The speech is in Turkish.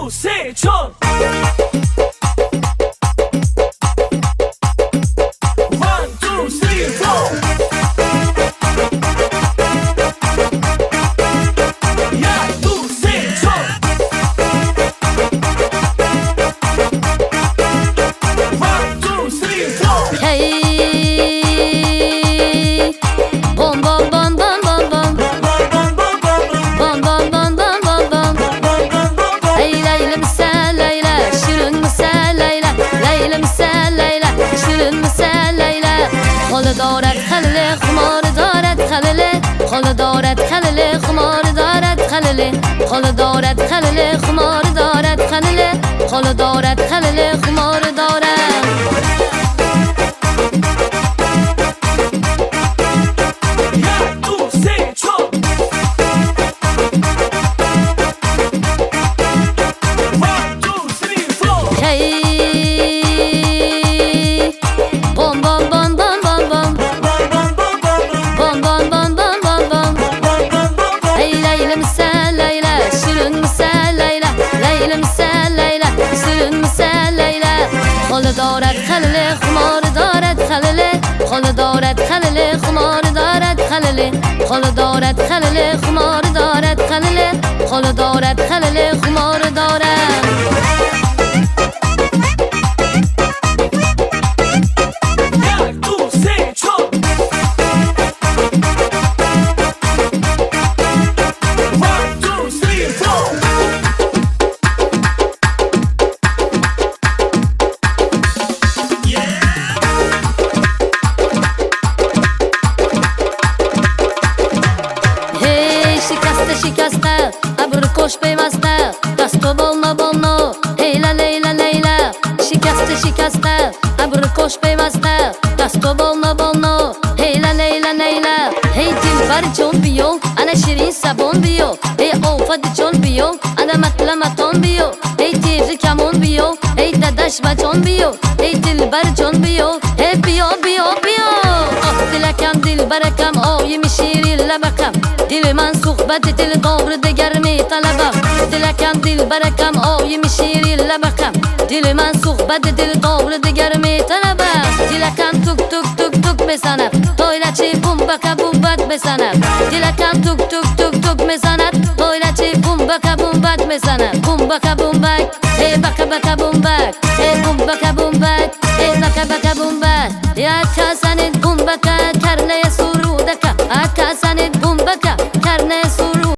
two, three, 총. One, two, three, four. Yeah, two, three, 총. One, two, three, four. Hey, bom bom bom bom bom bom, bom bom bom bom bom bom. Hey Leyla misal Leyla, şirin misal Leyla, Leyla misal Leyla, şirin misal Leyla. Qo'li dorat qalili, xumori dorat qalili, qo'li dorat qalili, xumori dorat qalili, qo'li dorat qalili, xumori dorat qalili, qo'li dorat qalili, xumori dorat. Yeah, two, three, 총. One, two, three, four. Hey, bom bom bom bom bom bom, bom bom bom bom bom bom. Hey Leyla misal Leyla, şirin misal Leyla, Leyla misal Leyla, şirin misal Leyla. Qo'li dorat qalili, xumori dorat qalili, qo'li dorat qalili, xumori dorat qalili, qo'li dorat qalili, xumori dorat qalili, qo'li dorat qalili, xumori dorat. Yeah, two, three, 총. One, two, three, four. Hey shikasta shikasta, abrikosh pevasta, dasto bolno bolno. Heyla Leyla Leyla, shikasta shikasta, abrikosh pevasta, dasto bolno bolno. Heyla Leyla Leyla, hey dilbar jon biyo, ana shirin sabon biyo. Hey ofad jon biyo, ana matlama ton biyo. Hey tevri kamon biyo, hey dadash bajon biyo. Hey dilbar jon biyo, hey biyo biyo biyo. Ah dilakam dilbarakam, o yemişir labakam. Diliman suhbat dil doğru degermi talabam. Dilakam dilbarakam, o yemişir labakam. Diliman suhbat dil doğru degermi talabam. Dilakam tuk tuk tuk tuk mesanat, toylaçı bumbaka bumbat mesanat. Dilakam tuk tuk tuk tuk mesanat, toylaçı bumbaka bumbat mesanat. Bumbaka bumbak, hey baka baka bumbak, hey bumbaka bumbak.